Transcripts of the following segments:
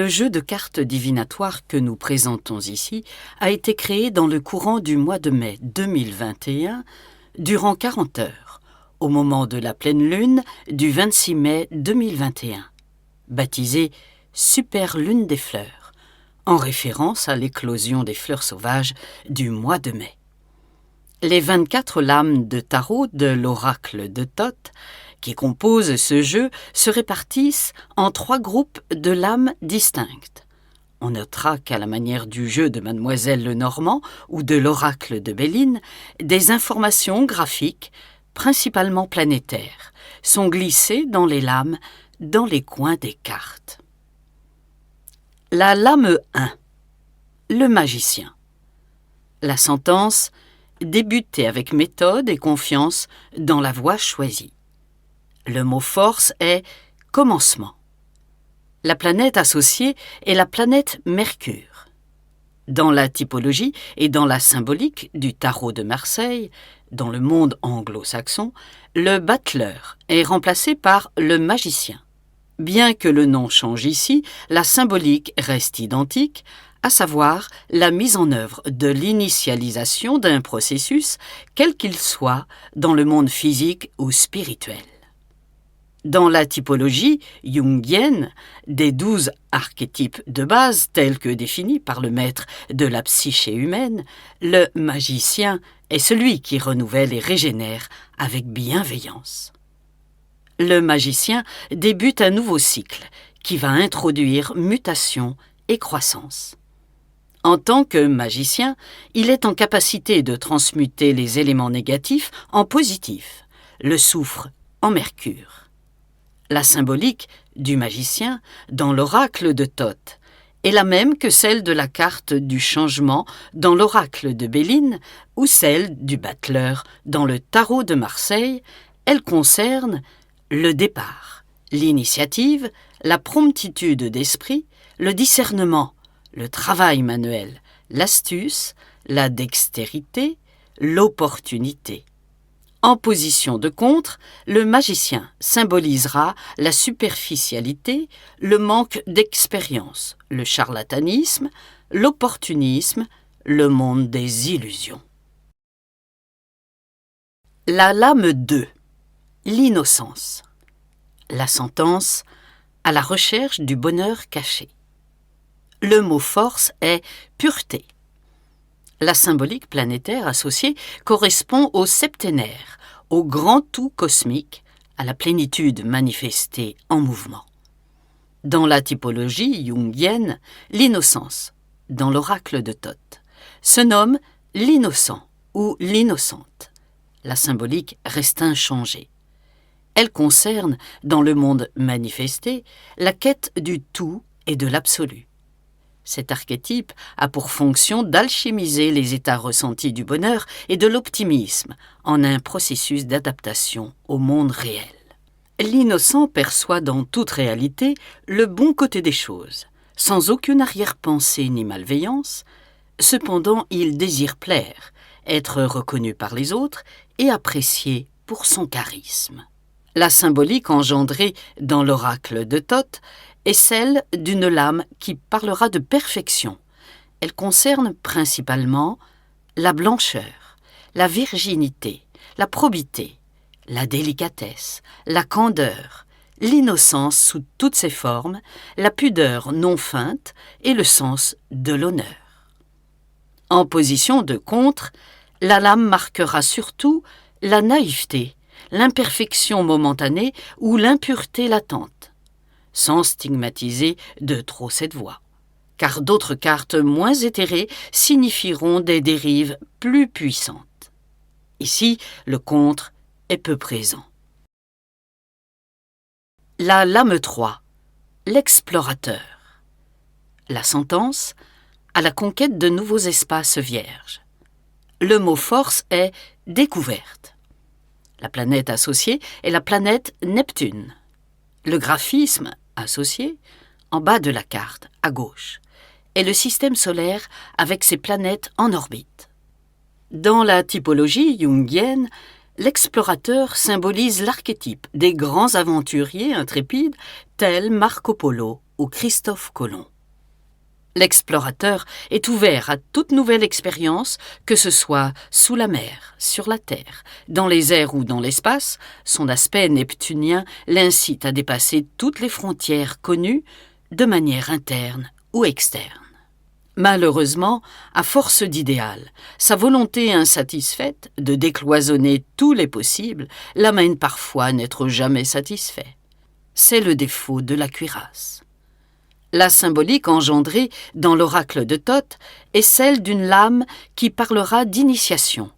Le jeu de cartes divinatoire que nous présentons ici a été créé dans le courant du mois de mai 2021, durant 40 heures, au moment de la pleine lune du 26 mai 2021, baptisé Super Lune des Fleurs, en référence à l'éclosion des fleurs sauvages du mois de mai. Les 24 lames de tarot de l'oracle de Thoth qui composent ce jeu se répartissent en 3 groupes de lames distinctes. On notera qu'à la manière du jeu de Mademoiselle Lenormand ou de l'oracle de Béline, des informations graphiques, principalement planétaires, sont glissées dans les lames, dans les coins des cartes. La lame 1. Le magicien. La sentence: débutez avec méthode et confiance dans la voie choisie. Le mot force est commencement. La planète associée est la planète Mercure. Dans la typologie et dans la symbolique du tarot de Marseille, dans le monde anglo-saxon, le battleur est remplacé par le magicien. Bien que le nom change ici, la symbolique reste identique, à savoir la mise en œuvre de l'initialisation d'un processus, quel qu'il soit, dans le monde physique ou spirituel. Dans la typologie jungienne, des 12 archétypes de base tels que définis par le maître de la psyché humaine, le magicien est celui qui renouvelle et régénère avec bienveillance. Le magicien débute un nouveau cycle qui va introduire mutation et croissance. En tant que magicien, il est en capacité de transmuter les éléments négatifs en positifs, le soufre en mercure. La symbolique du magicien dans l'oracle de Thoth est la même que celle de la carte du changement dans l'oracle de Béline ou celle du battleur dans le tarot de Marseille. Elle concerne le départ, l'initiative, la promptitude d'esprit, le discernement, le travail manuel, l'astuce, la dextérité, l'opportunité. En position de contre, le magicien symbolisera la superficialité, le manque d'expérience, le charlatanisme, l'opportunisme, le monde des illusions. La lame 2. L'innocence. La sentence: à la recherche du bonheur caché. Le mot force est pureté. La symbolique planétaire associée correspond au septénaire, au grand tout cosmique, à la plénitude manifestée en mouvement. Dans la typologie jungienne, l'innocence, dans l'oracle de Thoth, se nomme l'innocent ou l'innocente. La symbolique reste inchangée. Elle concerne, dans le monde manifesté, la quête du tout et de l'absolu. Cet archétype a pour fonction d'alchimiser les états ressentis du bonheur et de l'optimisme en un processus d'adaptation au monde réel. L'innocent perçoit dans toute réalité le bon côté des choses, sans aucune arrière-pensée ni malveillance. Cependant, il désire plaire, être reconnu par les autres et apprécié pour son charisme. La symbolique engendrée dans l'oracle de Thoth est celle d'une lame qui parlera de perfection. Elle concerne principalement la blancheur, la virginité, la probité, la délicatesse, la candeur, l'innocence sous toutes ses formes, la pudeur non feinte et le sens de l'honneur. En position de contre, la lame marquera surtout la naïveté, l'imperfection momentanée ou l'impureté latente, sans stigmatiser de trop cette voie, car d'autres cartes moins éthérées signifieront des dérives plus puissantes. Ici, le contre est peu présent. La lame 3. L'explorateur. La sentence: à la conquête de nouveaux espaces vierges. Le mot force est découverte. La planète associée est la planète Neptune. Le graphisme associé, en bas de la carte, à gauche, est le système solaire avec ses planètes en orbite. Dans la typologie jungienne, l'explorateur symbolise l'archétype des grands aventuriers intrépides tels Marco Polo ou Christophe Colomb. L'explorateur est ouvert à toute nouvelle expérience, que ce soit sous la mer, sur la terre, dans les airs ou dans l'espace. Son aspect neptunien l'incite à dépasser toutes les frontières connues, de manière interne ou externe. Malheureusement, à force d'idéal, sa volonté insatisfaite de décloisonner tous les possibles l'amène parfois à n'être jamais satisfait. C'est le défaut de la cuirasse. La symbolique engendrée dans l'oracle de Thoth est celle d'une lame qui parlera d'initiation,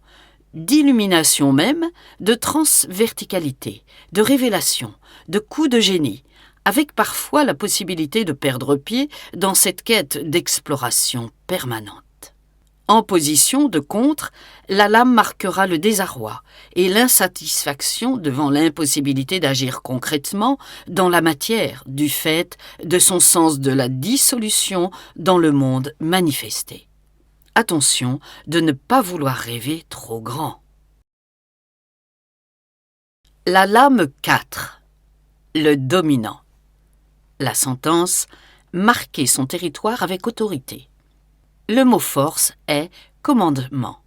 d'illumination même, de transverticalité, de révélation, de coup de génie, avec parfois la possibilité de perdre pied dans cette quête d'exploration permanente. En position de contre, la lame marquera le désarroi et l'insatisfaction devant l'impossibilité d'agir concrètement dans la matière du fait de son sens de la dissolution dans le monde manifesté. Attention de ne pas vouloir rêver trop grand. La lame 4. Le dominant. La sentence « marquer son territoire avec autorité ». Le mot force est commandement.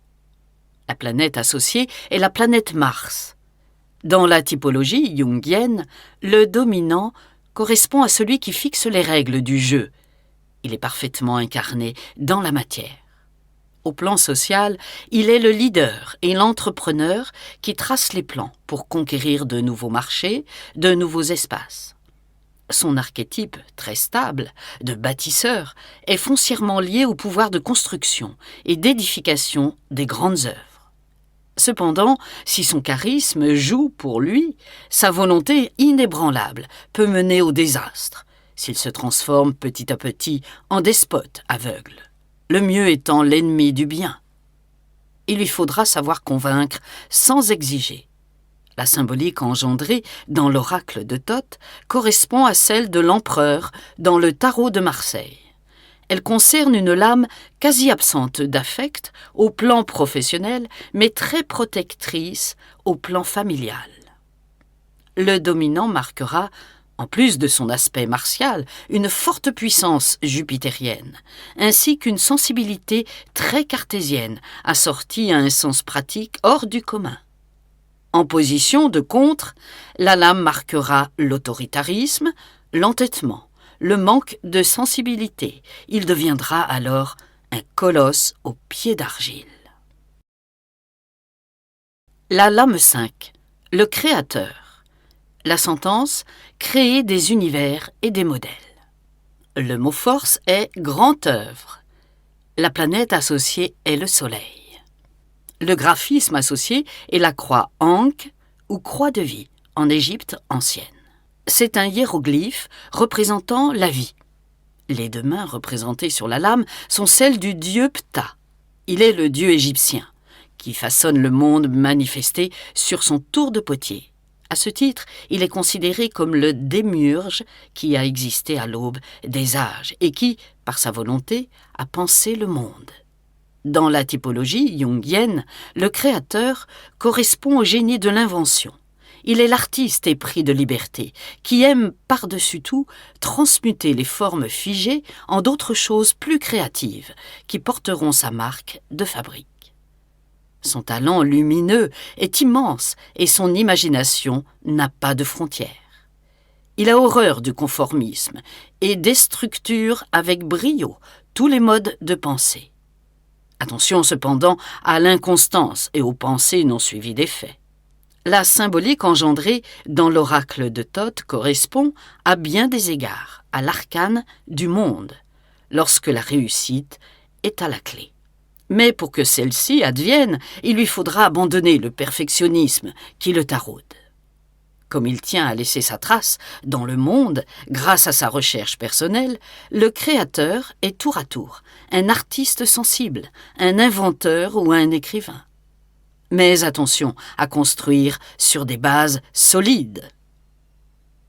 La planète associée est la planète Mars. Dans la typologie jungienne, le dominant correspond à celui qui fixe les règles du jeu. Il est parfaitement incarné dans la matière. Au plan social, il est le leader et l'entrepreneur qui trace les plans pour conquérir de nouveaux marchés, de nouveaux espaces. Son archétype, très stable, de bâtisseur, est foncièrement lié au pouvoir de construction et d'édification des grandes œuvres. Cependant, si son charisme joue pour lui, sa volonté inébranlable peut mener au désastre, s'il se transforme petit à petit en despote aveugle, le mieux étant l'ennemi du bien. Il lui faudra savoir convaincre sans exiger. La symbolique engendrée dans l'oracle de Thoth correspond à celle de l'empereur dans le tarot de Marseille. Elle concerne une lame quasi absente d'affect au plan professionnel, mais très protectrice au plan familial. Le dominant marquera, en plus de son aspect martial, une forte puissance jupitérienne, ainsi qu'une sensibilité très cartésienne, assortie à un sens pratique hors du commun. En position de contre, la lame marquera l'autoritarisme, l'entêtement, le manque de sensibilité. Il deviendra alors un colosse aux pieds d'argile. La lame 5, le créateur. La sentence, créer des univers et des modèles. Le mot force est grand œuvre. La planète associée est le soleil. Le graphisme associé est la croix Ankh ou croix de vie en Égypte ancienne. C'est un hiéroglyphe représentant la vie. Les deux mains représentées sur la lame sont celles du dieu Ptah. Il est le dieu égyptien qui façonne le monde manifesté sur son tour de potier. À ce titre, il est considéré comme le démiurge qui a existé à l'aube des âges et qui, par sa volonté, a pensé le monde. Dans la typologie jungienne, le créateur correspond au génie de l'invention. Il est l'artiste épris de liberté, qui aime par-dessus tout transmuter les formes figées en d'autres choses plus créatives, qui porteront sa marque de fabrique. Son talent lumineux est immense et son imagination n'a pas de frontières. Il a horreur du conformisme et déstructure avec brio tous les modes de pensée. Attention cependant à l'inconstance et aux pensées non suivies d'effets. La symbolique engendrée dans l'oracle de Thoth correspond à bien des égards à l'arcane du monde, lorsque la réussite est à la clé. Mais pour que celle-ci advienne, il lui faudra abandonner le perfectionnisme qui le taraude. Comme il tient à laisser sa trace dans le monde grâce à sa recherche personnelle, le créateur est tour à tour un artiste sensible, un inventeur ou un écrivain. Mais attention à construire sur des bases solides.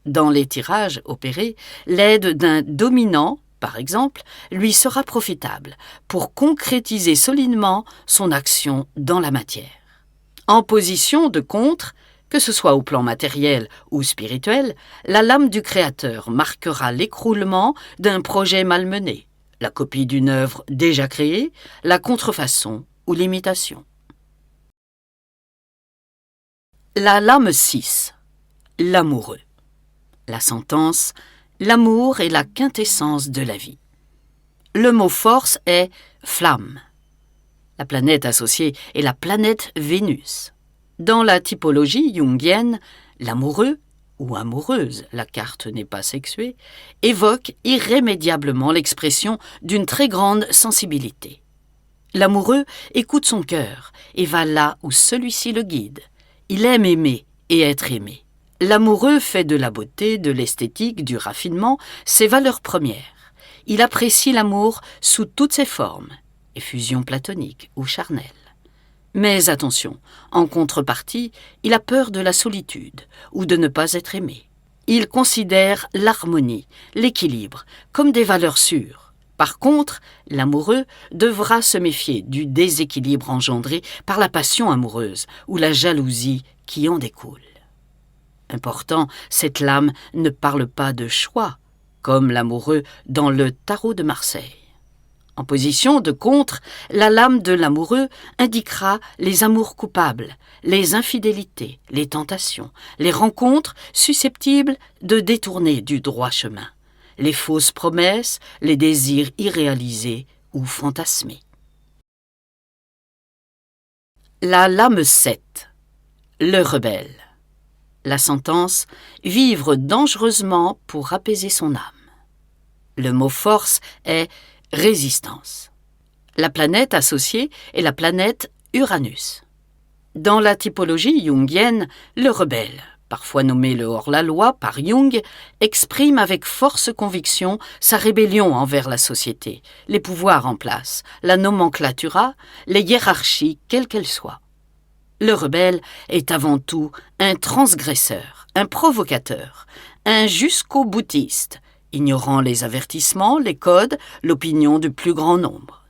Dans les tirages opérés, l'aide d'un dominant, par exemple, lui sera profitable pour concrétiser solidement son action dans la matière. En position de contre, que ce soit au plan matériel ou spirituel, la lame du créateur marquera l'écroulement d'un projet malmené, la copie d'une œuvre déjà créée, la contrefaçon ou l'imitation. La lame 6. L'amoureux. La sentence « L'amour est la quintessence de la vie ». Le mot force est « flamme ». La planète associée est la planète Vénus. Dans la typologie jungienne, l'amoureux ou amoureuse, la carte n'est pas sexuée, évoque irrémédiablement l'expression d'une très grande sensibilité. L'amoureux écoute son cœur et va là où celui-ci le guide. Il aime aimer et être aimé. L'amoureux fait de la beauté, de l'esthétique, du raffinement ses valeurs premières. Il apprécie l'amour sous toutes ses formes, effusion platonique ou charnelle. Mais attention, en contrepartie, il a peur de la solitude ou de ne pas être aimé. Il considère l'harmonie, l'équilibre comme des valeurs sûres. Par contre, l'amoureux devra se méfier du déséquilibre engendré par la passion amoureuse ou la jalousie qui en découle. Important, cette lame ne parle pas de choix, comme l'amoureux dans le tarot de Marseille. En position de contre, la lame de l'amoureux indiquera les amours coupables, les infidélités, les tentations, les rencontres susceptibles de détourner du droit chemin, les fausses promesses, les désirs irréalisés ou fantasmés. La lame 7. Le rebelle. La sentence « vivre dangereusement pour apaiser son âme ». Le mot force est « résistance ». La planète associée est la planète Uranus. Dans la typologie jungienne, le rebelle, parfois nommé le hors-la-loi par Jung, exprime avec force conviction sa rébellion envers la société, les pouvoirs en place, la nomenclatura, les hiérarchies quelles qu'elles soient. Le rebelle est avant tout un transgresseur, un provocateur, un jusqu'au-boutiste, ignorant les avertissements, les codes, l'opinion du plus grand nombre.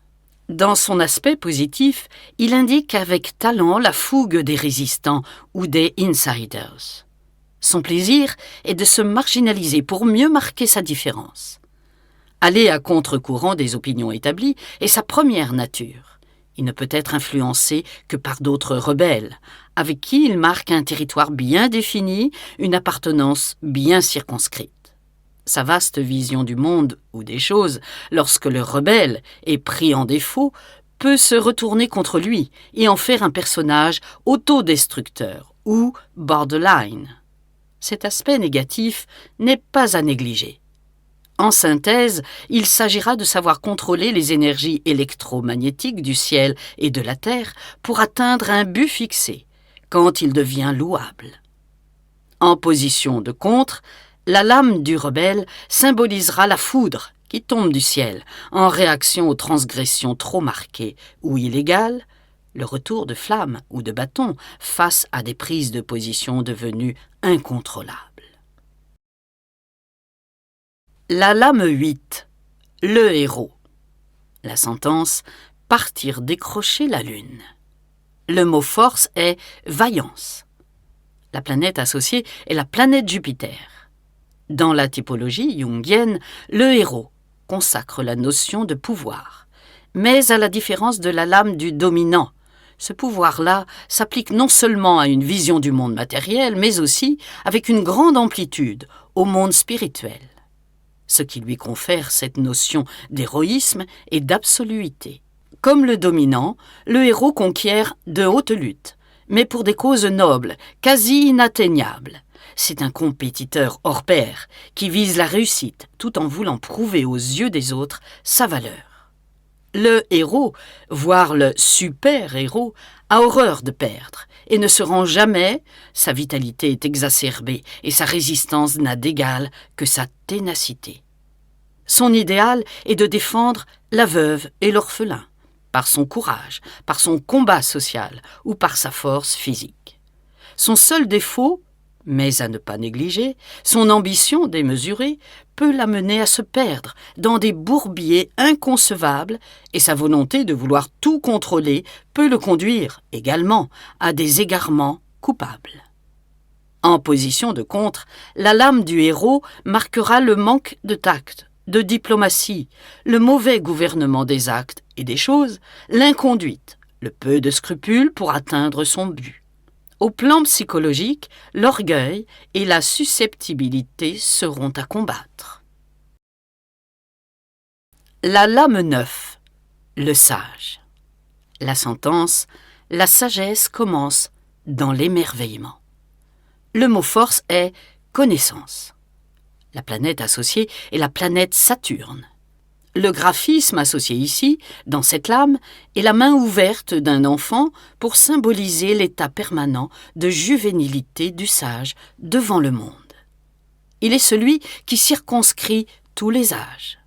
Dans son aspect positif, il indique avec talent la fougue des résistants ou des insiders. Son plaisir est de se marginaliser pour mieux marquer sa différence. Aller à contre-courant des opinions établies est sa première nature. Il ne peut être influencé que par d'autres rebelles, avec qui il marque un territoire bien défini, une appartenance bien circonscrite. Sa vaste vision du monde ou des choses, lorsque le rebelle est pris en défaut, peut se retourner contre lui et en faire un personnage autodestructeur ou borderline. Cet aspect négatif n'est pas à négliger. En synthèse, il s'agira de savoir contrôler les énergies électromagnétiques du ciel et de la terre pour atteindre un but fixé, quand il devient louable. En position de contre, la lame du rebelle symbolisera la foudre qui tombe du ciel en réaction aux transgressions trop marquées ou illégales, le retour de flamme ou de bâton face à des prises de position devenues incontrôlables. La lame 8. Le héros. La sentence « partir décrocher la lune ». Le mot force est « vaillance ». La planète associée est la planète Jupiter. Dans la typologie jungienne, le héros consacre la notion de pouvoir. Mais à la différence de la lame du dominant, ce pouvoir-là s'applique non seulement à une vision du monde matériel, mais aussi, avec une grande amplitude, au monde spirituel. Ce qui lui confère cette notion d'héroïsme et d'absoluité. Comme le dominant, le héros conquiert de hautes luttes, mais pour des causes nobles, quasi inatteignables. C'est un compétiteur hors pair qui vise la réussite tout en voulant prouver aux yeux des autres sa valeur. Le héros, voire le super-héros, a horreur de perdre et ne se rend jamais, sa vitalité est exacerbée et sa résistance n'a d'égal que sa ténacité. Son idéal est de défendre la veuve et l'orphelin, par son courage, par son combat social ou par sa force physique. Son seul défaut, mais à ne pas négliger, son ambition démesurée peut l'amener à se perdre dans des bourbiers inconcevables et sa volonté de vouloir tout contrôler peut le conduire également à des égarements coupables. En position de contre, la lame du héros marquera le manque de tact, de diplomatie, le mauvais gouvernement des actes et des choses, l'inconduite, le peu de scrupules pour atteindre son but. Au plan psychologique, l'orgueil et la susceptibilité seront à combattre. La lame 9, le sage. La sentence, la sagesse commence dans l'émerveillement. Le mot force est connaissance. La planète associée est la planète Saturne. Le graphisme associé ici, dans cette lame, est la main ouverte d'un enfant pour symboliser l'état permanent de juvénilité du sage devant le monde. Il est celui qui circonscrit tous les âges.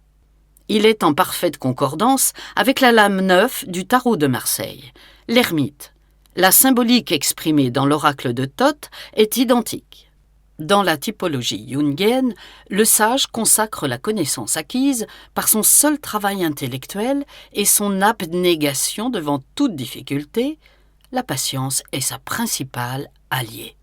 Il est en parfaite concordance avec la lame 9 du tarot de Marseille, l'ermite. La symbolique exprimée dans l'oracle de Thoth est identique. Dans la typologie jungienne, le sage consacre la connaissance acquise par son seul travail intellectuel et son abnégation devant toute difficulté. La patience est sa principale alliée.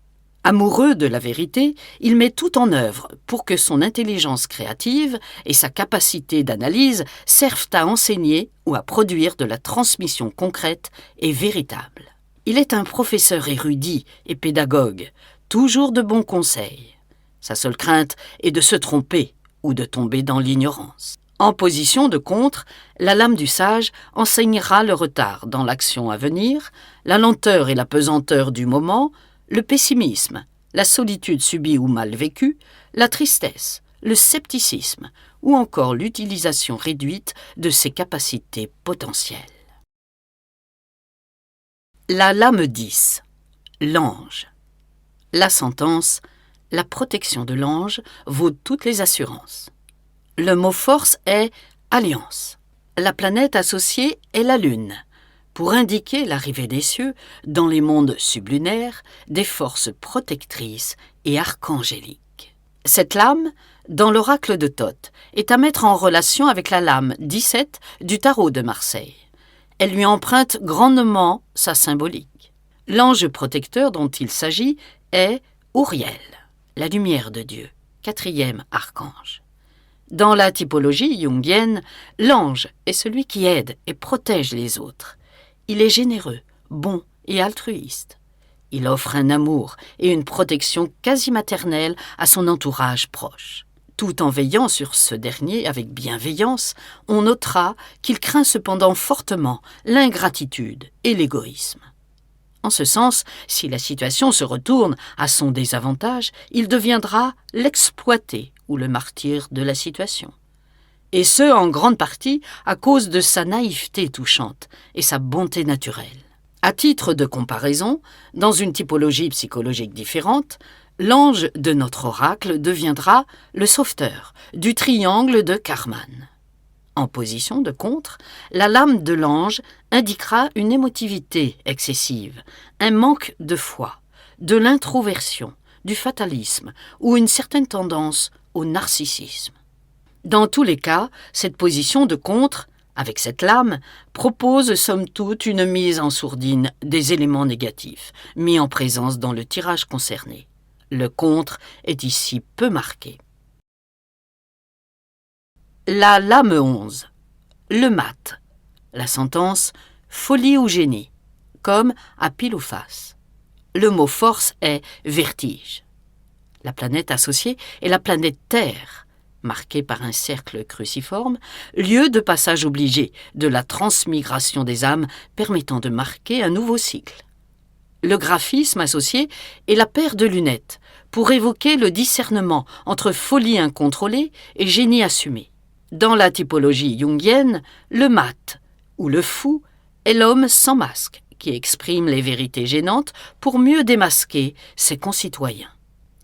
Amoureux de la vérité, il met tout en œuvre pour que son intelligence créative et sa capacité d'analyse servent à enseigner ou à produire de la transmission concrète et véritable. Il est un professeur érudit et pédagogue, toujours de bons conseils. Sa seule crainte est de se tromper ou de tomber dans l'ignorance. En position de contre, la lame du sage enseignera le retard dans l'action à venir, la lenteur et la pesanteur du moment, le pessimisme, la solitude subie ou mal vécue, la tristesse, le scepticisme ou encore l'utilisation réduite de ses capacités potentielles. La lame 10, l'ange. La sentence, la protection de l'ange vaut toutes les assurances. Le mot force est alliance. La planète associée est la Lune, pour indiquer l'arrivée des cieux, dans les mondes sublunaires, des forces protectrices et archangéliques. Cette lame, dans l'oracle de Thoth, est à mettre en relation avec la lame 17 du tarot de Marseille. Elle lui emprunte grandement sa symbolique. L'ange protecteur dont il s'agit est Uriel, la lumière de Dieu, 4e archange. Dans la typologie jungienne, l'ange est celui qui aide et protège les autres. Il est généreux, bon et altruiste. Il offre un amour et une protection quasi maternelle à son entourage proche. Tout en veillant sur ce dernier avec bienveillance, on notera qu'il craint cependant fortement l'ingratitude et l'égoïsme. En ce sens, si la situation se retourne à son désavantage, il deviendra l'exploité ou le martyr de la situation. Et ce, en grande partie, à cause de sa naïveté touchante et sa bonté naturelle. À titre de comparaison, dans une typologie psychologique différente, l'ange de notre oracle deviendra le sauveteur du triangle de Karman. En position de contre, la lame de l'ange indiquera une émotivité excessive, un manque de foi, de l'introversion, du fatalisme ou une certaine tendance au narcissisme. Dans tous les cas, cette position de contre, avec cette lame, propose somme toute une mise en sourdine des éléments négatifs, mis en présence dans le tirage concerné. Le contre est ici peu marqué. La lame 11, le mat. La sentence, folie ou génie, comme à pile ou face. Le mot force est vertige. La planète associée est la planète Terre, marquée par un cercle cruciforme, lieu de passage obligé de la transmigration des âmes permettant de marquer un nouveau cycle. Le graphisme associé est la paire de lunettes pour évoquer le discernement entre folie incontrôlée et génie assumé. Dans la typologie jungienne, le mat, ou le fou, est l'homme sans masque, qui exprime les vérités gênantes pour mieux démasquer ses concitoyens.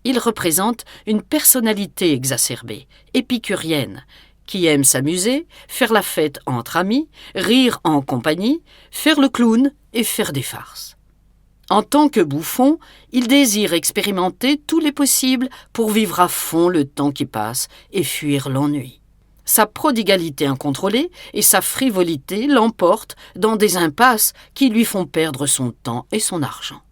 Il représente une personnalité exacerbée, épicurienne, qui aime s'amuser, faire la fête entre amis, rire en compagnie, faire le clown et faire des farces. En tant que bouffon, il désire expérimenter tous les possibles pour vivre à fond le temps qui passe et fuir l'ennui. Sa prodigalité incontrôlée et sa frivolité l'emportent dans des impasses qui lui font perdre son temps et son argent.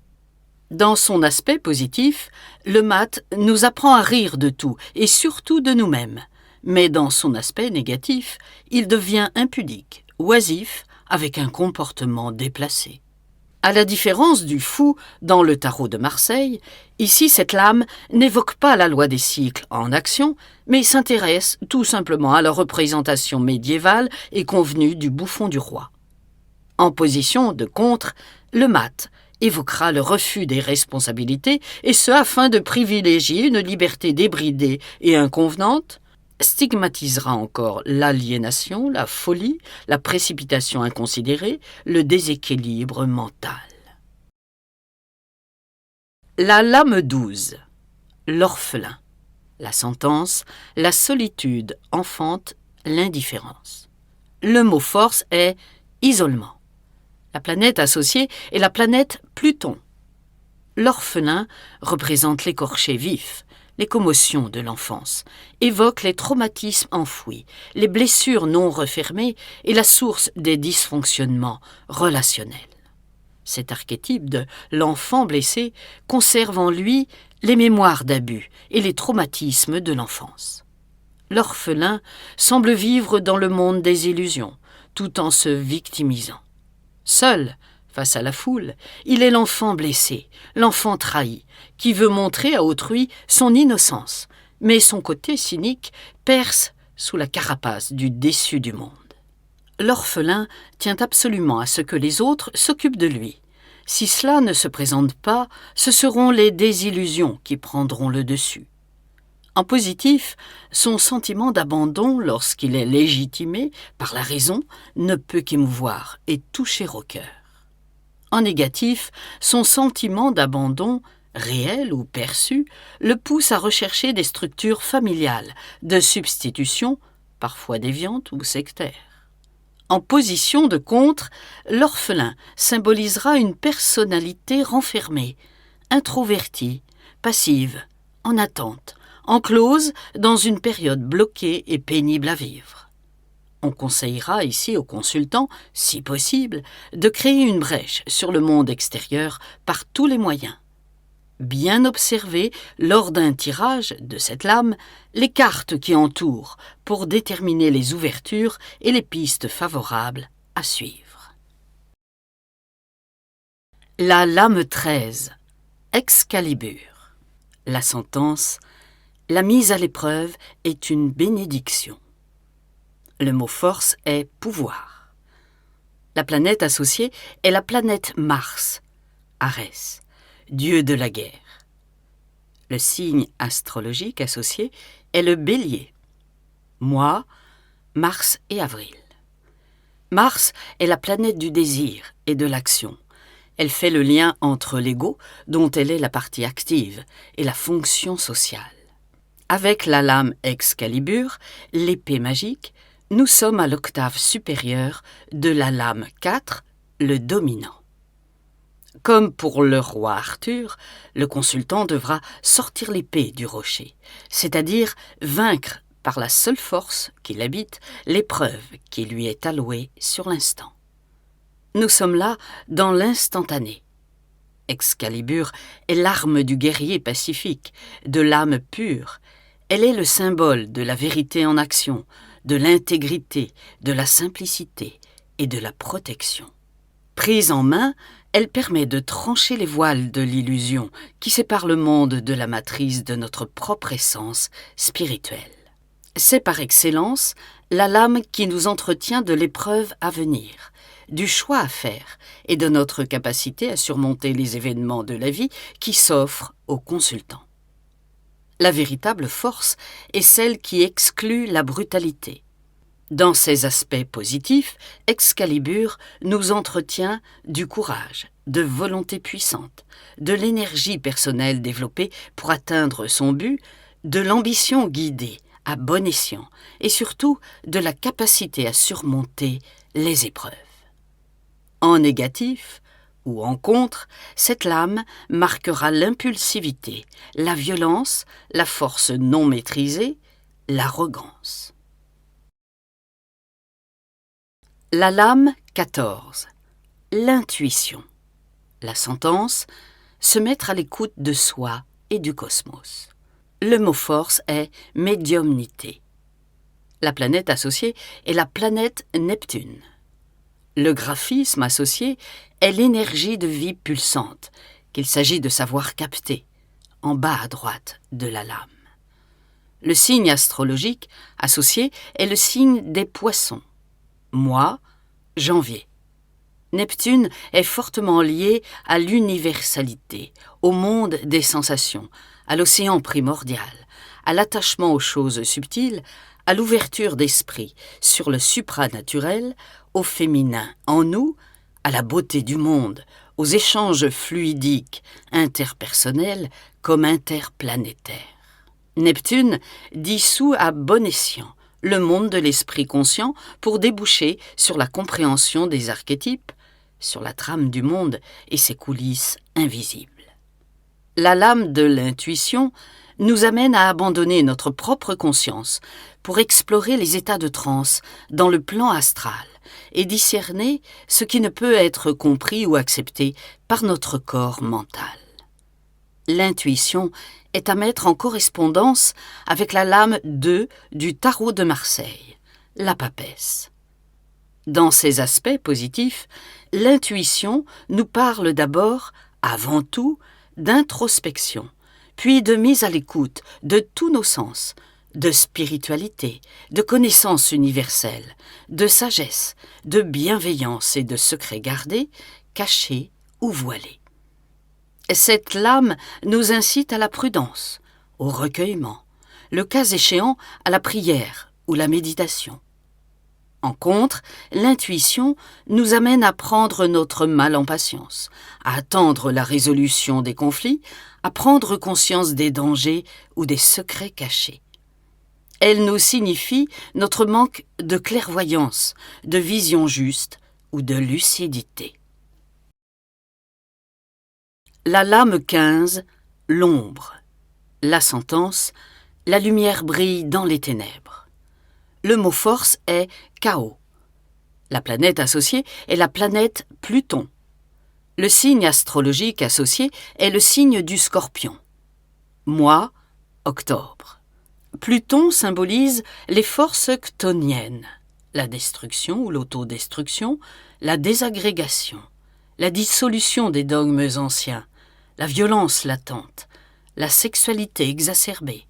Dans son aspect positif, le mat nous apprend à rire de tout et surtout de nous-mêmes, mais dans son aspect négatif, il devient impudique, oisif, avec un comportement déplacé. À la différence du fou dans le tarot de Marseille, ici cette lame n'évoque pas la loi des cycles en action, mais s'intéresse tout simplement à la représentation médiévale et convenue du bouffon du roi. En position de contre, le mat évoquera le refus des responsabilités, et ce afin de privilégier une liberté débridée et inconvenante, stigmatisera encore l'aliénation, la folie, la précipitation inconsidérée, le déséquilibre mental. La lame 12. L'orphelin. La sentence, la solitude enfante l'indifférence. Le mot force est isolement. La planète associée est la planète Pluton. L'orphelin représente l'écorché vif, les commotions de l'enfance, évoque les traumatismes enfouis, les blessures non refermées et la source des dysfonctionnements relationnels. Cet archétype de l'enfant blessé conserve en lui les mémoires d'abus et les traumatismes de l'enfance. L'orphelin semble vivre dans le monde des illusions, tout en se victimisant. Seul, face à la foule, il est l'enfant blessé, l'enfant trahi, qui veut montrer à autrui son innocence, mais son côté cynique perce sous la carapace du déçu du monde. L'orphelin tient absolument à ce que les autres s'occupent de lui. Si cela ne se présente pas, ce seront les désillusions qui prendront le dessus. En positif, son sentiment d'abandon, lorsqu'il est légitimé par la raison, ne peut qu'émouvoir et toucher au cœur. En négatif, son sentiment d'abandon, réel ou perçu, le pousse à rechercher des structures familiales, de substitution, parfois déviantes ou sectaires. En position de contre, l'orphelin symbolisera une personnalité renfermée, introvertie, passive, en attente, enclose dans une période bloquée et pénible à vivre. On conseillera ici aux consultants, si possible, de créer une brèche sur le monde extérieur par tous les moyens. Bien observer, lors d'un tirage de cette lame, les cartes qui entourent pour déterminer les ouvertures et les pistes favorables à suivre. La lame 13. Excalibur. La sentence: la mise à l'épreuve est une bénédiction. Le mot force est pouvoir. La planète associée est la planète Mars, Arès, dieu de la guerre. Le signe astrologique associé est le Bélier. Mois, Mars et Avril. Mars est la planète du désir et de l'action. Elle fait le lien entre l'ego, dont elle est la partie active, et la fonction sociale. Avec la lame Excalibur, l'épée magique, nous sommes à l'octave supérieure de la lame 4, le dominant. Comme pour le roi Arthur, le consultant devra sortir l'épée du rocher, c'est-à-dire vaincre par la seule force qui l'habite l'épreuve qui lui est allouée sur l'instant. Nous sommes là dans l'instantané. Excalibur est l'arme du guerrier pacifique, de l'âme pure. Elle est le symbole de la vérité en action, de l'intégrité, de la simplicité et de la protection. Prise en main, elle permet de trancher les voiles de l'illusion qui sépare le monde de la matrice de notre propre essence spirituelle. C'est par excellence la lame qui nous entretient de l'épreuve à venir, du choix à faire et de notre capacité à surmonter les événements de la vie qui s'offrent aux consultants. La véritable force est celle qui exclut la brutalité. Dans ses aspects positifs, Excalibur nous entretient du courage, de volonté puissante, de l'énergie personnelle développée pour atteindre son but, de l'ambition guidée à bon escient et surtout de la capacité à surmonter les épreuves. En négatif ou en contre, cette lame marquera l'impulsivité, la violence, la force non maîtrisée, l'arrogance. La lame 14. L'intuition. La sentence: se mettre à l'écoute de soi et du cosmos. Le mot force est médiumnité. La planète associée est la planète Neptune. Le graphisme associé est l'énergie de vie pulsante qu'il s'agit de savoir capter, en bas à droite de la lame. Le signe astrologique associé est le signe des Poissons. Mois, janvier. Neptune est fortement lié à l'universalité, au monde des sensations, à l'océan primordial, à l'attachement aux choses subtiles, à l'ouverture d'esprit sur le supranaturel, au féminin en nous, à la beauté du monde, aux échanges fluidiques, interpersonnels comme interplanétaires. Neptune dissout à bon escient le monde de l'esprit conscient pour déboucher sur la compréhension des archétypes, sur la trame du monde et ses coulisses invisibles. La lame de l'intuition nous amène à abandonner notre propre conscience pour explorer les états de transe dans le plan astral et discerner ce qui ne peut être compris ou accepté par notre corps mental. L'intuition est à mettre en correspondance avec la lame 2 du tarot de Marseille, la papesse. Dans ses aspects positifs, l'intuition nous parle d'abord, avant tout, d'introspection, puis de mise à l'écoute de tous nos sens, de spiritualité, de connaissance universelle, de sagesse, de bienveillance et de secrets gardés, cachés ou voilés. Cette lame nous incite à la prudence, au recueillement, le cas échéant à la prière ou la méditation. En contre, l'intuition nous amène à prendre notre mal en patience, à attendre la résolution des conflits, à prendre conscience des dangers ou des secrets cachés. Elle nous signifie notre manque de clairvoyance, de vision juste ou de lucidité. La lame 15, l'ombre. La sentence, la lumière brille dans les ténèbres. Le mot force est chaos. La planète associée est la planète Pluton. Le signe astrologique associé est le signe du Scorpion. Mois, octobre. Pluton symbolise les forces chtoniennes, la destruction ou l'autodestruction, la désagrégation, la dissolution des dogmes anciens, la violence latente, la sexualité exacerbée,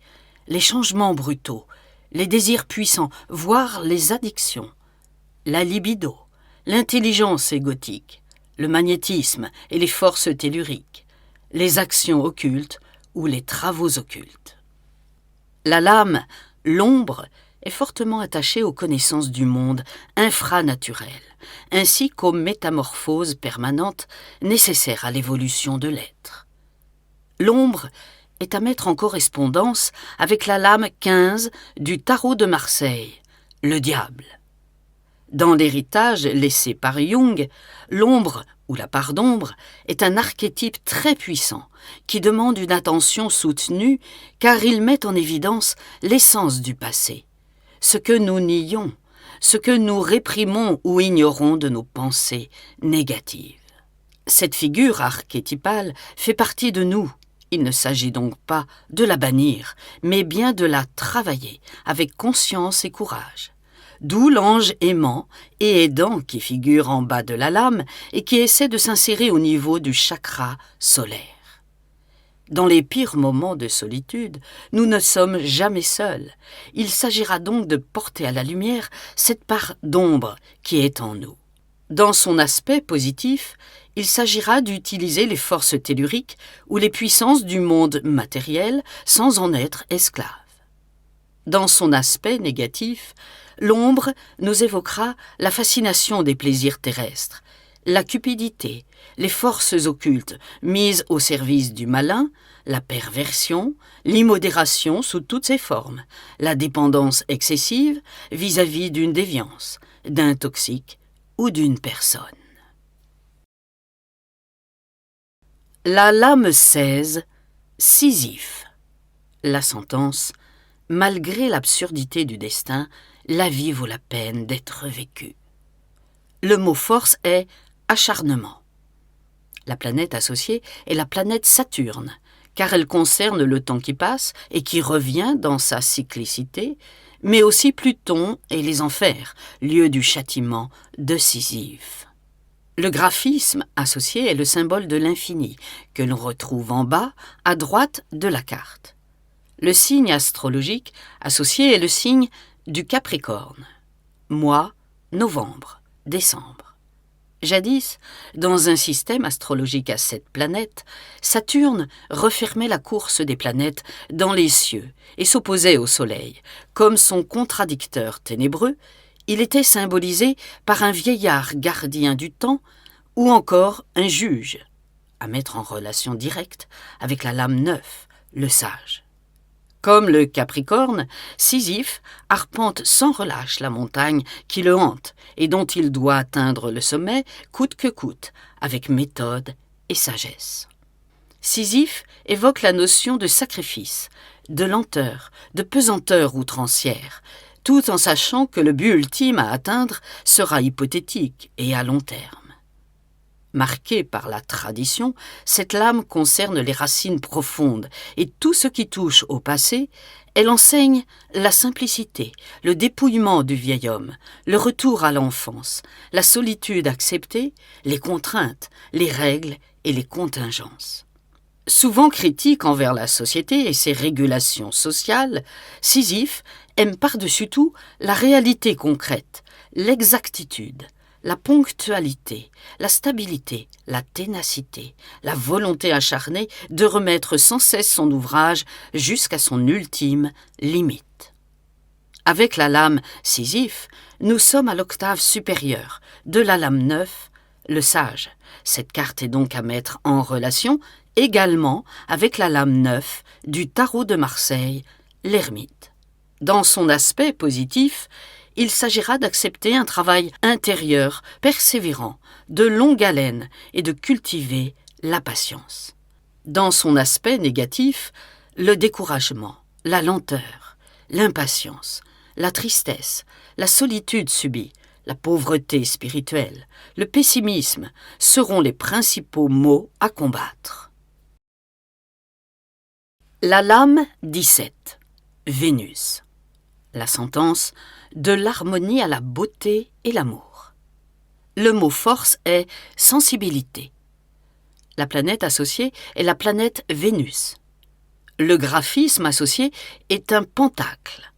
les changements brutaux, les désirs puissants, voire les addictions, la libido, l'intelligence égotique, le magnétisme et les forces telluriques, les actions occultes ou les travaux occultes. La lame, l'ombre, est fortement attachée aux connaissances du monde infranaturel, ainsi qu'aux métamorphoses permanentes nécessaires à l'évolution de l'être. L'ombre est à mettre en correspondance avec la lame 15 du tarot de Marseille, le diable. Dans l'héritage laissé par Jung, l'ombre ou la part d'ombre est un archétype très puissant qui demande une attention soutenue car il met en évidence l'essence du passé, ce que nous nions, ce que nous réprimons ou ignorons de nos pensées négatives. Cette figure archétypale fait partie de nous. Il ne s'agit donc pas de la bannir, mais bien de la travailler avec conscience et courage. D'où l'ange aimant et aidant qui figure en bas de la lame et qui essaie de s'insérer au niveau du chakra solaire. Dans les pires moments de solitude, nous ne sommes jamais seuls. Il s'agira donc de porter à la lumière cette part d'ombre qui est en nous. Dans son aspect positif, il s'agira d'utiliser les forces telluriques ou les puissances du monde matériel sans en être esclave. Dans son aspect négatif, l'ombre nous évoquera la fascination des plaisirs terrestres, la cupidité, les forces occultes mises au service du malin, la perversion, l'immodération sous toutes ses formes, la dépendance excessive vis-à-vis d'une déviance, d'un toxique ou d'une personne. La lame 16, Sisyphe. La sentence, malgré l'absurdité du destin, la vie vaut la peine d'être vécue. Le mot force est acharnement. La planète associée est la planète Saturne, car elle concerne le temps qui passe et qui revient dans sa cyclicité, mais aussi Pluton et les enfers, lieu du châtiment de Sisyphe. Le graphisme associé est le symbole de l'infini, que l'on retrouve en bas, à droite de la carte. Le signe astrologique associé est le signe du Capricorne. Mois, novembre, décembre. Jadis, dans un système astrologique à 7 planètes, Saturne refermait la course des planètes dans les cieux et s'opposait au Soleil. Comme son contradicteur ténébreux, il était symbolisé par un vieillard gardien du temps ou encore un juge, à mettre en relation directe avec la lame 9, le sage. Comme le Capricorne, Sisyphe arpente sans relâche la montagne qui le hante et dont il doit atteindre le sommet coûte que coûte, avec méthode et sagesse. Sisyphe évoque la notion de sacrifice, de lenteur, de pesanteur outrancière, tout en sachant que le but ultime à atteindre sera hypothétique et à long terme. Marquée par la tradition, cette lame concerne les racines profondes et tout ce qui touche au passé, elle enseigne la simplicité, le dépouillement du vieil homme, le retour à l'enfance, la solitude acceptée, les contraintes, les règles et les contingences. Souvent critique envers la société et ses régulations sociales, Sisyphe aime par-dessus tout la réalité concrète, l'exactitude, la ponctualité, la stabilité, la ténacité, la volonté acharnée de remettre sans cesse son ouvrage jusqu'à son ultime limite. Avec la lame Sisyphe, nous sommes à l'octave supérieure de la lame 9, le sage. Cette carte est donc à mettre en relation également avec la lame 9 du tarot de Marseille, l'ermite. Dans son aspect positif, il s'agira d'accepter un travail intérieur, persévérant, de longue haleine et de cultiver la patience. Dans son aspect négatif, le découragement, la lenteur, l'impatience, la tristesse, la solitude subie, la pauvreté spirituelle, le pessimisme seront les principaux maux à combattre. La lame 17. Vénus. La sentence de l'harmonie à la beauté et l'amour. Le mot force est sensibilité. La planète associée est la planète Vénus. Le graphisme associé est un pentacle.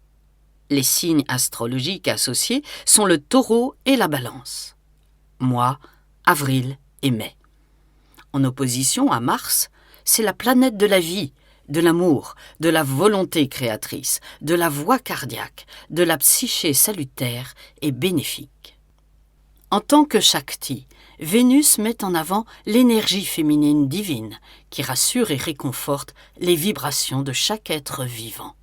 Les signes astrologiques associés sont le taureau et la balance. Mois, avril et mai. En opposition à Mars, c'est la planète de la vie, de l'amour, de la volonté créatrice, de la voie cardiaque, de la psyché salutaire et bénéfique. En tant que Shakti, Vénus met en avant l'énergie féminine divine qui rassure et réconforte les vibrations de chaque être vivant.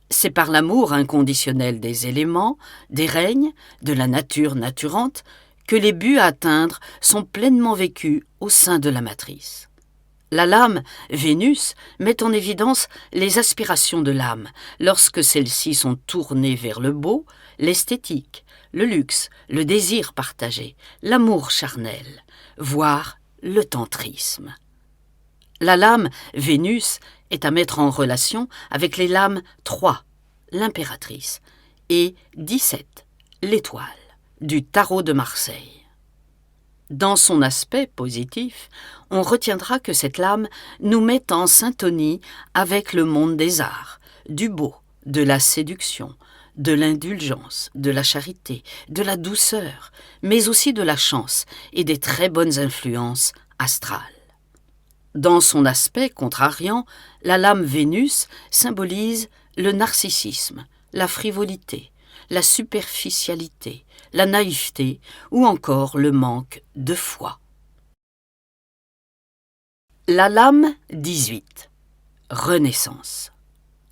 C'est par l'amour inconditionnel des éléments, des règnes, de la nature naturante, que les buts à atteindre sont pleinement vécus au sein de la matrice. La lame Vénus met en évidence les aspirations de l'âme lorsque celles-ci sont tournées vers le beau, l'esthétique, le luxe, le désir partagé, l'amour charnel, voire le tantrisme. La lame Vénus est à mettre en relation avec les lames 3, l'impératrice, et 17, l'étoile, du tarot de Marseille. Dans son aspect positif, on retiendra que cette lame nous met en syntonie avec le monde des arts, du beau, de la séduction, de l'indulgence, de la charité, de la douceur, mais aussi de la chance et des très bonnes influences astrales. Dans son aspect contrariant, la lame Vénus symbolise le narcissisme, la frivolité, la superficialité, la naïveté ou encore le manque de foi. La lame 18. Renaissance.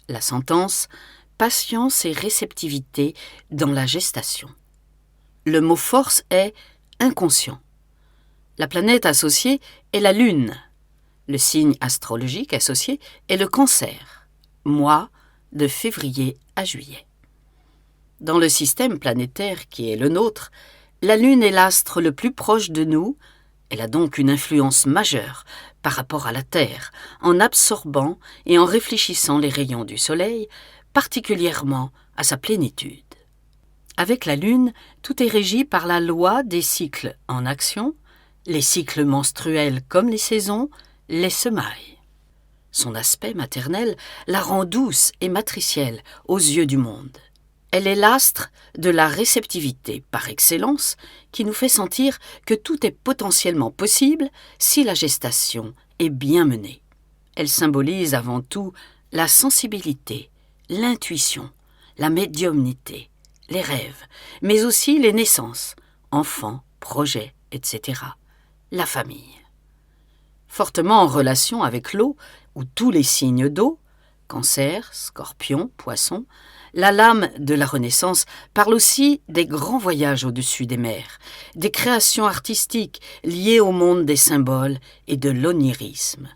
La sentence « patience et réceptivité dans la gestation ». Le mot force est « inconscient ». La planète associée est la Lune. Le signe astrologique associé est le Cancer, mois de février à juillet. Dans le système planétaire qui est le nôtre, la Lune est l'astre le plus proche de nous. Elle a donc une influence majeure par rapport à la Terre, en absorbant et en réfléchissant les rayons du Soleil, particulièrement à sa plénitude. Avec la Lune, tout est régi par la loi des cycles en action, les cycles menstruels comme les saisons, les semailles. Son aspect maternel la rend douce et matricielle aux yeux du monde. Elle est l'astre de la réceptivité par excellence qui nous fait sentir que tout est potentiellement possible si la gestation est bien menée. Elle symbolise avant tout la sensibilité, l'intuition, la médiumnité, les rêves, mais aussi les naissances, enfants, projets, etc., la famille. Fortement en relation avec l'eau, ou tous les signes d'eau, Cancer, Scorpion, Poisson, la lame de la Renaissance parle aussi des grands voyages au-dessus des mers, des créations artistiques liées au monde des symboles et de l'onirisme.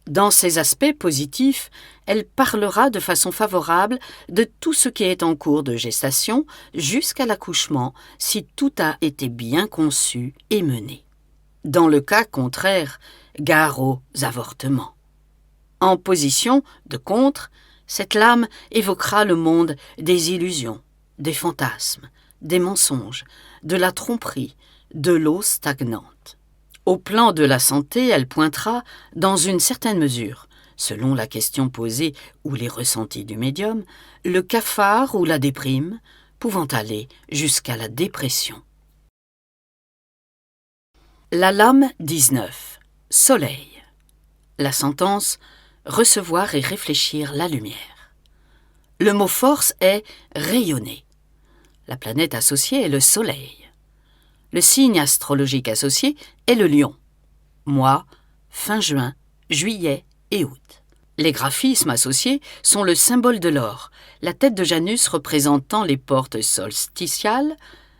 Dans ses aspects positifs, elle parlera de façon favorable de tout ce qui est en cours de gestation jusqu'à l'accouchement si tout a été bien conçu et mené. Dans le cas contraire, gare aux avortements. En position de contre, cette lame évoquera le monde des illusions, des fantasmes, des mensonges, de la tromperie, de l'eau stagnante. Au plan de la santé, elle pointera, dans une certaine mesure, selon la question posée ou les ressentis du médium, le cafard ou la déprime, pouvant aller jusqu'à la dépression. La lame 19. Soleil. La sentence « recevoir et réfléchir la lumière ». Le mot force est « rayonner ». La planète associée est le Soleil. Le signe astrologique associé est le Lion. Mois, fin juin, juillet et août. Les graphismes associés sont le symbole de l'or, la tête de Janus représentant les portes solsticiales,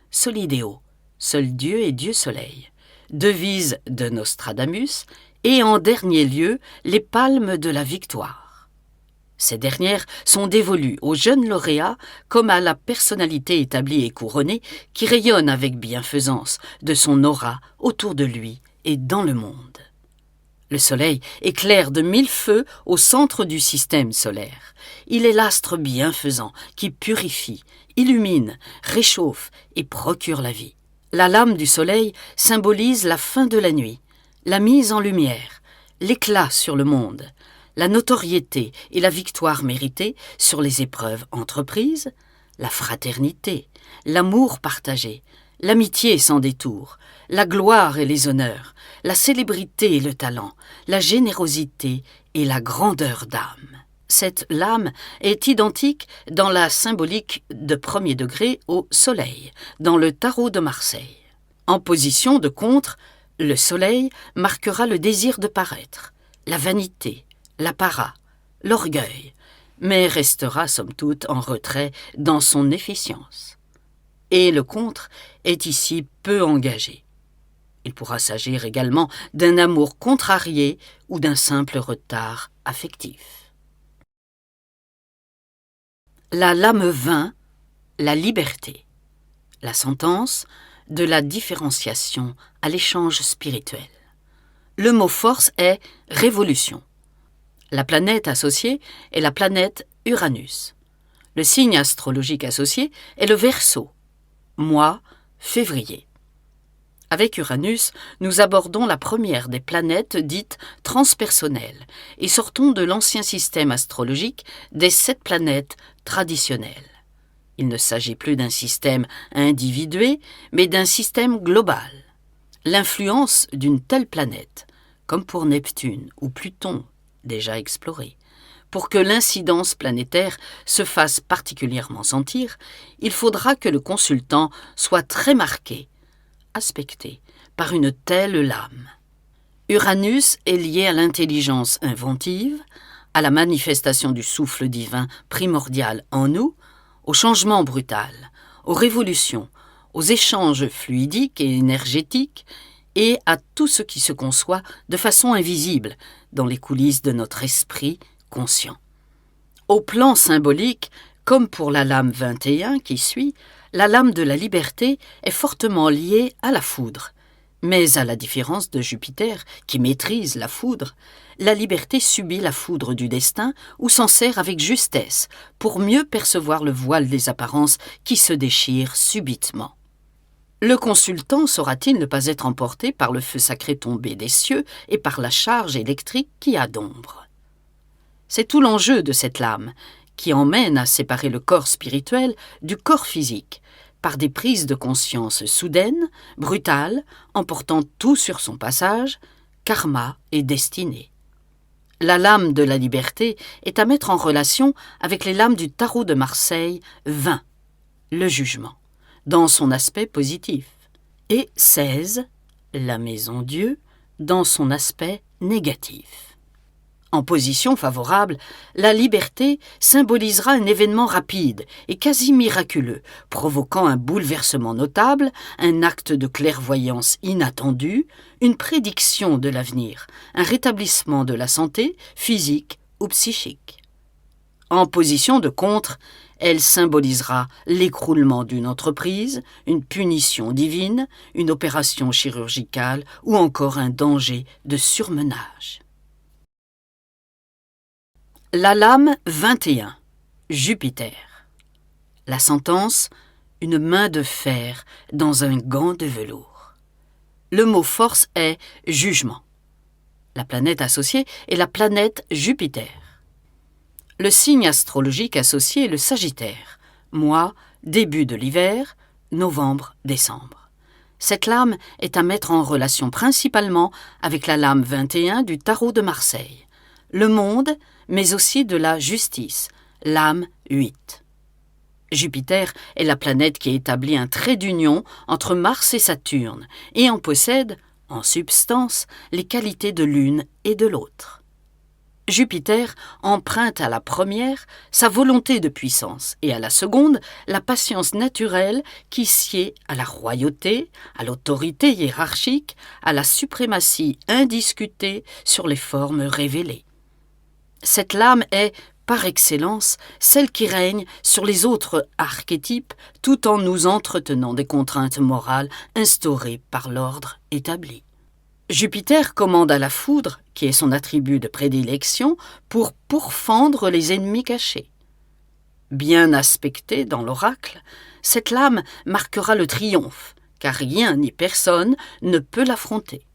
Solideo, seul Dieu et Dieu Soleil, devise de Nostradamus, et en dernier lieu, les palmes de la victoire. Ces dernières sont dévolues aux jeunes lauréats comme à la personnalité établie et couronnée qui rayonne avec bienfaisance de son aura autour de lui et dans le monde. Le Soleil éclaire de 1000 feux au centre du système solaire. Il est l'astre bienfaisant qui purifie, illumine, réchauffe et procure la vie. La lame du Soleil symbolise la fin de la nuit, la mise en lumière, l'éclat sur le monde, la notoriété et la victoire méritée sur les épreuves entreprises, la fraternité, l'amour partagé, l'amitié sans détour, la gloire et les honneurs, la célébrité et le talent, la générosité et la grandeur d'âme. Cette lame est identique dans la symbolique de premier degré au Soleil, dans le tarot de Marseille. En position de contre, le Soleil marquera le désir de paraître, la vanité, l'apparat, l'orgueil, mais restera somme toute en retrait dans son efficience. Et le contre est ici peu engagé. Il pourra s'agir également d'un amour contrarié ou d'un simple retard affectif. La lame 20, la liberté. La sentence de la différenciation à l'échange spirituel. Le mot force est révolution. La planète associée est la planète Uranus. Le signe astrologique associé est le Verseau. Mois, février. Avec Uranus, nous abordons la première des planètes dites transpersonnelles et sortons de l'ancien système astrologique des 7 planètes traditionnelles. Il ne s'agit plus d'un système individué, mais d'un système global. L'influence d'une telle planète, comme pour Neptune ou Pluton, déjà exploré, pour que l'incidence planétaire se fasse particulièrement sentir, il faudra que le consultant soit très marqué, aspecté par une telle lame. Uranus est lié à l'intelligence inventive, à la manifestation du souffle divin primordial en nous, au changement brutal, aux révolutions, aux échanges fluidiques et énergétiques, et à tout ce qui se conçoit de façon invisible dans les coulisses de notre esprit conscient. Au plan symbolique, comme pour la lame 21 qui suit, la lame de la liberté est fortement liée à la foudre, Mais à la différence de Jupiter, qui maîtrise la foudre, la liberté subit la foudre du destin ou s'en sert avec justesse pour mieux percevoir le voile des apparences qui se déchire subitement. Le consultant saura-t-il ne pas être emporté par le feu sacré tombé des cieux et par la charge électrique qui a d'ombre? C'est tout l'enjeu de cette lame, qui emmène à séparer le corps spirituel du corps physique, par des prises de conscience soudaines, brutales, emportant tout sur son passage, karma et destinée. La lame de la liberté est à mettre en relation avec les lames du tarot de Marseille 20, le jugement, dans son aspect positif, et 16, la maison Dieu, dans son aspect négatif. En position favorable, la liberté symbolisera un événement rapide et quasi miraculeux, provoquant un bouleversement notable, un acte de clairvoyance inattendu, une prédiction de l'avenir, un rétablissement de la santé physique ou psychique. En position de contre, elle symbolisera l'écroulement d'une entreprise, une punition divine, une opération chirurgicale ou encore un danger de surmenage. La lame 21, Jupiter. La sentence, une main de fer dans un gant de velours. Le mot force est jugement. La planète associée est la planète Jupiter. Le signe astrologique associé est le Sagittaire, mois, début de l'hiver, novembre-décembre. Cette lame est à mettre en relation principalement avec la lame 21 du tarot de Marseille. Le monde, mais aussi de la justice, lame 8. Jupiter est la planète qui établit un trait d'union entre Mars et Saturne et en possède, en substance, les qualités de l'une et de l'autre. Jupiter emprunte à la première sa volonté de puissance et à la seconde la patience naturelle qui sied à la royauté, à l'autorité hiérarchique, à la suprématie indiscutée sur les formes révélées. Cette lame est, par excellence, celle qui règne sur les autres archétypes tout en nous entretenant des contraintes morales instaurées par l'ordre établi. Jupiter commande à la foudre, qui est son attribut de prédilection, pour pourfendre les ennemis cachés. Bien aspectée dans l'oracle, cette lame marquera le triomphe, car rien ni personne ne peut l'affronter.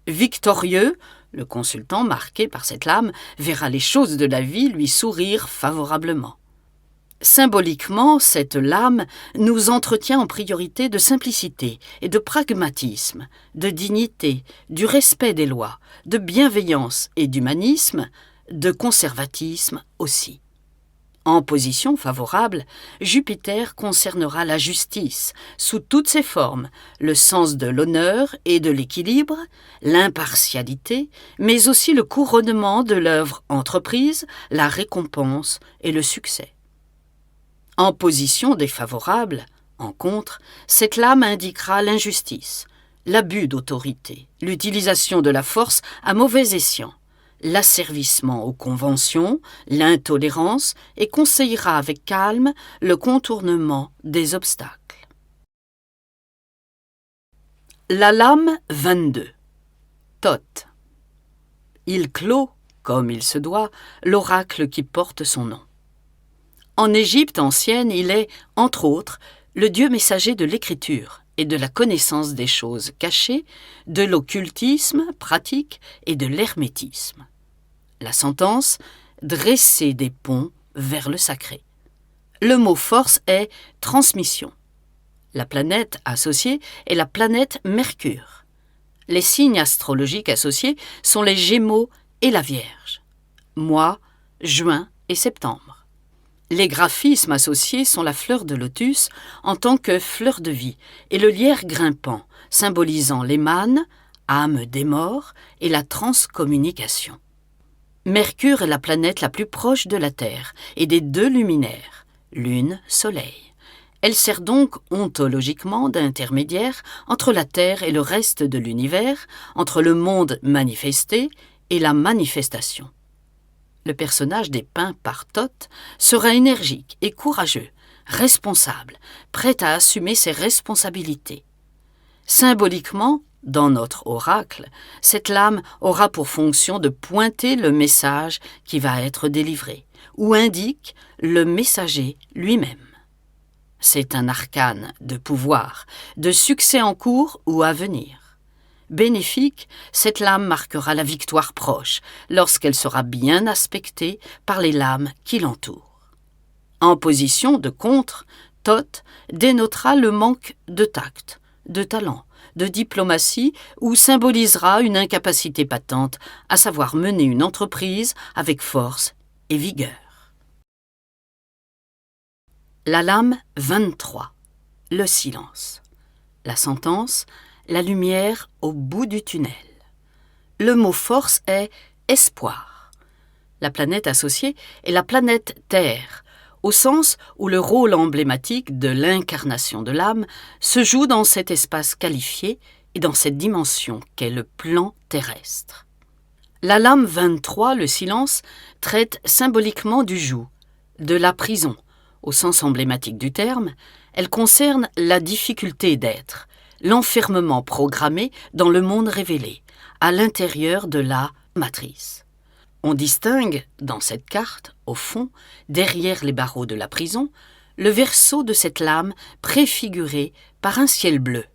Victorieux, le consultant marqué par cette lame verra les choses de la vie lui sourire favorablement. Symboliquement, cette lame nous entretient en priorité de simplicité et de pragmatisme, de dignité, du respect des lois, de bienveillance et d'humanisme, de conservatisme aussi. En position favorable, Jupiter concernera la justice sous toutes ses formes, le sens de l'honneur et de l'équilibre, l'impartialité, mais aussi le couronnement de l'œuvre entreprise, la récompense et le succès. En position défavorable, en contre, cette lame indiquera l'injustice, l'abus d'autorité, l'utilisation de la force à mauvais escient, l'asservissement aux conventions, l'intolérance et conseillera avec calme le contournement des obstacles. La lame 22. Thoth. Il clôt, comme il se doit, l'oracle qui porte son nom. En Égypte ancienne, il est, entre autres, le dieu messager de l'écriture et de la connaissance des choses cachées, de l'occultisme pratique et de l'hermétisme. La sentence, dresser des ponts vers le sacré. Le mot force est transmission. La planète associée est la planète Mercure. Les signes astrologiques associés sont les Gémeaux et la Vierge. Mois, juin et septembre. Les graphismes associés sont la fleur de lotus en tant que fleur de vie et le lierre grimpant, symbolisant les mânes, âme des morts et la transcommunication. Mercure est la planète la plus proche de la Terre et des deux luminaires, Lune, Soleil. Elle sert donc ontologiquement d'intermédiaire entre la Terre et le reste de l'univers, entre le monde manifesté et la manifestation. Le personnage dépeint par Thoth sera énergique et courageux, responsable, prêt à assumer ses responsabilités. Symboliquement, Dans notre oracle, cette lame aura pour fonction de pointer le message qui va être délivré, ou indique le messager lui-même. C'est un arcane de pouvoir, de succès en cours ou à venir. Bénéfique, cette lame marquera la victoire proche lorsqu'elle sera bien aspectée par les lames qui l'entourent. En position de contre, Thoth dénotera le manque de tact, de talent, de diplomatie ou symbolisera une incapacité patente à savoir mener une entreprise avec force et vigueur. La lame 23, le silence. La sentence, la lumière au bout du tunnel. Le mot force est espoir. La planète associée est la planète Terre, au sens où le rôle emblématique de l'incarnation de l'âme se joue dans cet espace qualifié et dans cette dimension qu'est le plan terrestre. La lame 23, le silence, traite symboliquement du joug, de la prison. Au sens emblématique du terme, elle concerne la difficulté d'être, l'enfermement programmé dans le monde révélé, à l'intérieur de la matrice. On distingue, dans cette carte, au fond, derrière les barreaux de la prison, le verso de cette lame préfiguré par un ciel bleu.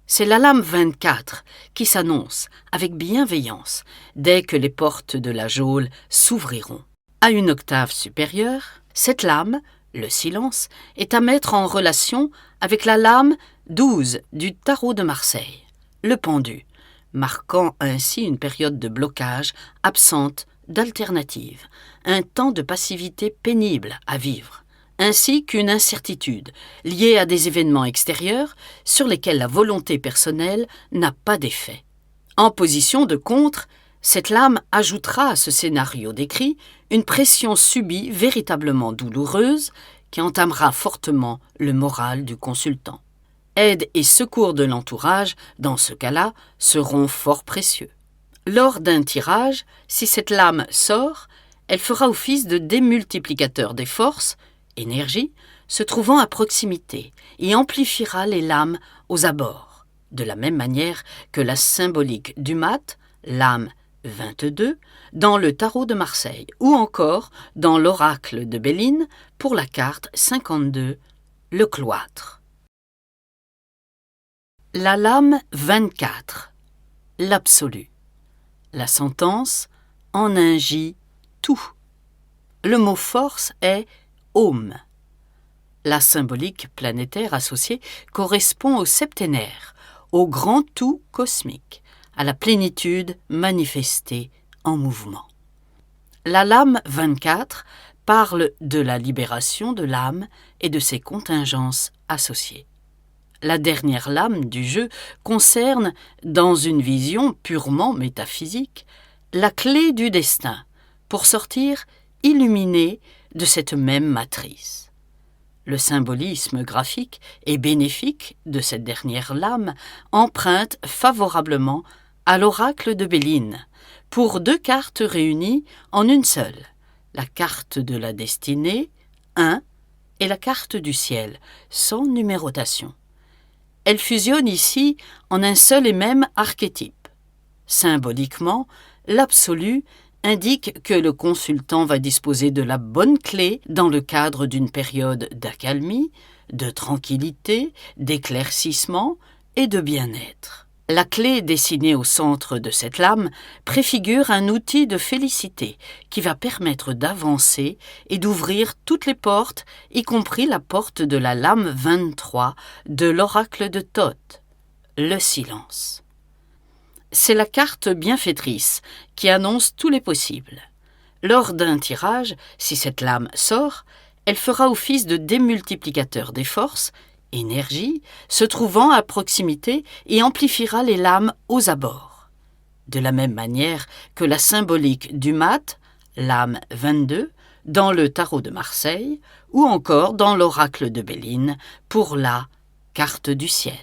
C'est la lame 24 qui s'annonce avec bienveillance dès que les portes de la geôle s'ouvriront. À une octave supérieure, cette lame, le silence, est à mettre en relation avec la lame 12 du tarot de Marseille, le pendu, marquant ainsi une période de blocage absente d'alternative, un temps de passivité pénible à vivre, ainsi qu'une incertitude liée à des événements extérieurs sur lesquels la volonté personnelle n'a pas d'effet. En position de contre, cette lame ajoutera à ce scénario décrit une pression subie véritablement douloureuse qui entamera fortement le moral du consultant. Aide et secours de l'entourage, dans ce cas-là, seront fort précieux. Lors d'un tirage, si cette lame sort, elle fera office de démultiplicateur des forces, énergie, se trouvant à proximité et amplifiera les lames aux abords, de la même manière que la symbolique du mat, lame 22, dans le tarot de Marseille, ou encore dans l'oracle de Béline pour la carte 52, le cloître. La lame 24, l'absolu. La sentence en ingit tout. Le mot force est Om. La symbolique planétaire associée correspond au septénaire, au grand tout cosmique, à la plénitude manifestée en mouvement. La lame 24 parle de la libération de l'âme et de ses contingences associées. La dernière lame du jeu concerne, dans une vision purement métaphysique, la clé du destin pour sortir illuminé de cette même matrice. Le symbolisme graphique et bénéfique de cette dernière lame emprunte favorablement à l'oracle de Béline, pour 2 cartes réunies en une seule, la carte de la destinée, 1, et la carte du ciel, sans numérotation. Elle fusionne ici en un seul et même archétype. Symboliquement, l'absolu indique que le consultant va disposer de la bonne clé dans le cadre d'une période d'accalmie, de tranquillité, d'éclaircissement et de bien-être. La clé dessinée au centre de cette lame préfigure un outil de félicité qui va permettre d'avancer et d'ouvrir toutes les portes, y compris la porte de la lame 23 de l'oracle de Thoth, le silence. C'est la carte bienfaitrice qui annonce tous les possibles. Lors d'un tirage, si cette lame sort, elle fera office de démultiplicateur des forces, énergie, se trouvant à proximité et amplifiera les lames aux abords. De la même manière que la symbolique du mat, lame 22, dans le tarot de Marseille, ou encore dans l'oracle de Béline pour la carte du ciel.